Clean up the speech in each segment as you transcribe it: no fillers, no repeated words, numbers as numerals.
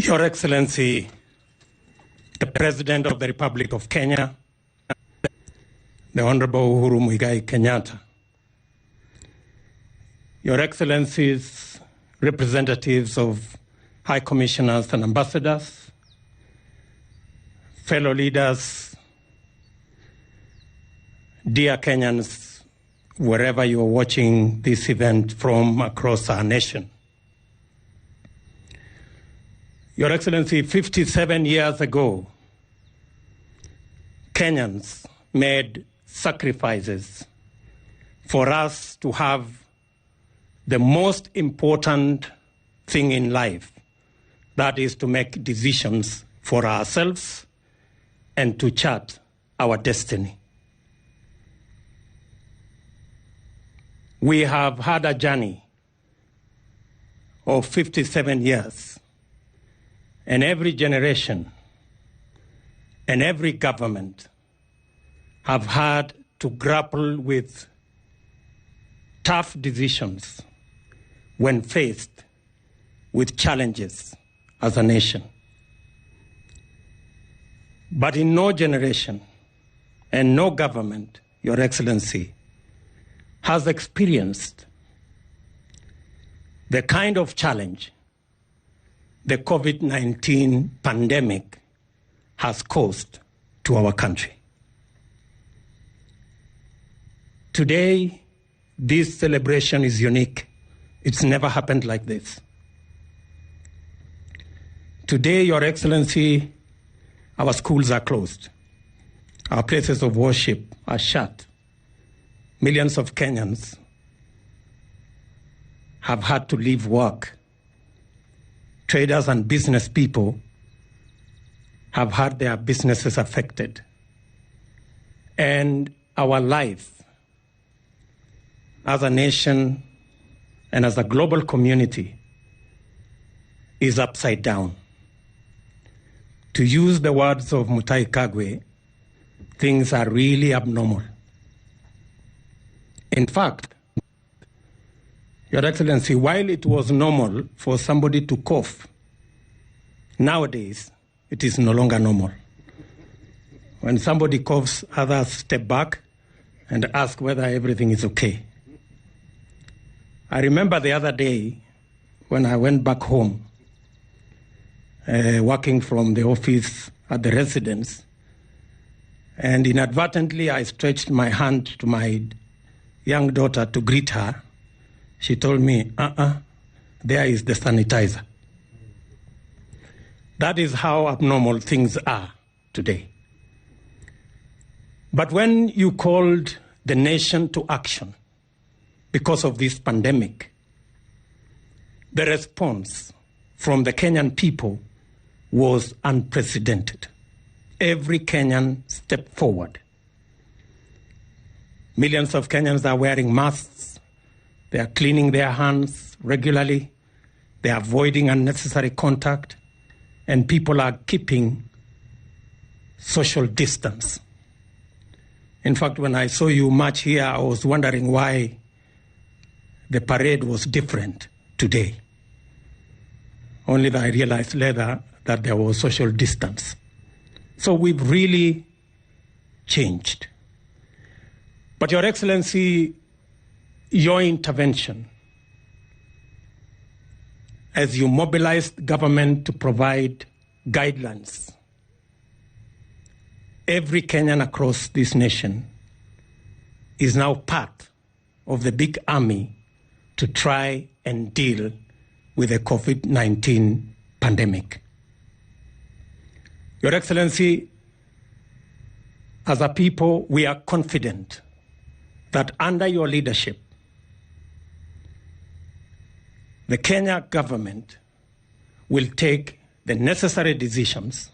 Your Excellency, the President of the Republic of Kenya, the Honorable Uhuru Muigai Kenyatta, Your Excellencies, representatives of High Commissioners and Ambassadors, fellow leaders, dear Kenyans, wherever you are watching this event from across our nation. Your Excellency, 57 years ago, Kenyans made sacrifices for us to have the most important thing in life, that is to make decisions for ourselves and to chart our destiny. We have had a journey of 57 years, and every generation and every government have had to grapple with tough decisions when faced with challenges as a nation. But in no generation and no government, Your Excellency, has experienced the kind of challenge the COVID-19 pandemic has caused to our country. Today, this celebration is unique. It's never happened like this. Today, Your Excellency, our schools are closed. Our places of worship are shut. Millions of Kenyans have had to leave work. Traders and business people have had their businesses affected. And our life as a nation and as a global community is upside down. To use the words of Mutahi Kagwe, things are really abnormal. In fact, Your Excellency, while it was normal for somebody to cough, nowadays it is no longer normal. When somebody coughs, others step back and ask whether everything is okay. I remember the other day when I went back home, working from the office at the residence, and inadvertently I stretched my hand to my young daughter to greet her. She told me, there is the sanitizer. That is how abnormal things are today. But when you called the nation to action because of this pandemic, the response from the Kenyan people was unprecedented. Every Kenyan stepped forward. Millions of Kenyans are wearing masks. They are cleaning their hands regularly. They are avoiding unnecessary contact. And people are keeping social distance. In fact, when I saw you march here, I was wondering why the parade was different today. Only that I realized later that there was social distance. So we've really changed. But Your Excellency, your intervention as you mobilized government to provide guidelines, every Kenyan across this nation is now part of the big army to try and deal with the COVID-19 pandemic. Your Excellency, as a people, we are confident that under your leadership, the Kenya government will take the necessary decisions.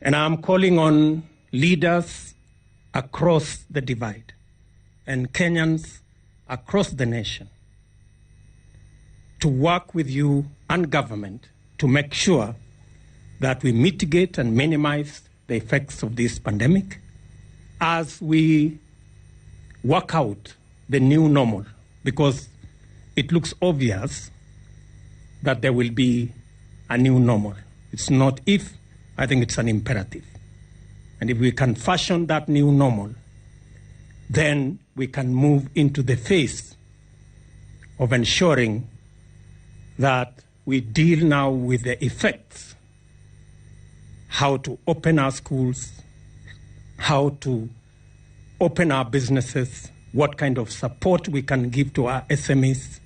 And I'm calling on leaders across the divide and Kenyans across the nation to work with you and government to make sure that we mitigate and minimize the effects of this pandemic as we work out the new normal, because it looks obvious that there will be a new normal. It's not if, I think it's an imperative. And if we can fashion that new normal, then we can move into the phase of ensuring that we deal now with the effects, how to open our schools, how to open our businesses, what kind of support we can give to our SMEs,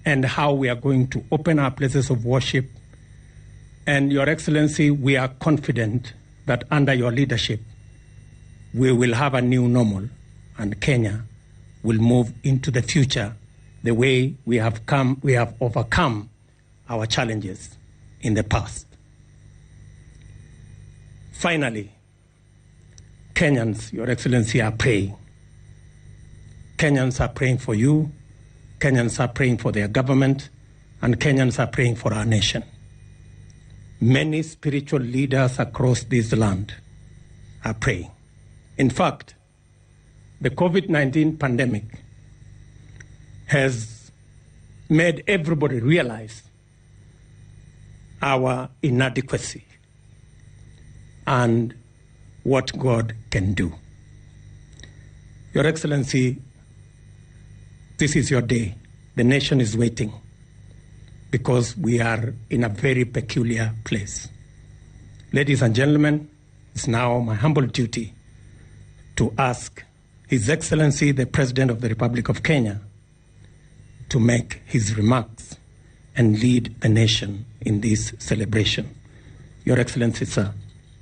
and how we are going to open our places of worship. And Your Excellency, we are confident that under your leadership, we will have a new normal and Kenya will move into the future the way we have overcome our challenges in the past. Finally, Kenyans, Your Excellency, are praying. Kenyans are praying for you, Kenyans are praying for their government, and Kenyans are praying for our nation. Many spiritual leaders across this land are praying. In fact, the COVID-19 pandemic has made everybody realize our inadequacy and what God can do. Your Excellency, this is your day. The nation is waiting because we are in a very peculiar place. Ladies and gentlemen, it's now my humble duty to ask His Excellency, the President of the Republic of Kenya, to make his remarks and lead the nation in this celebration. Your Excellency, sir.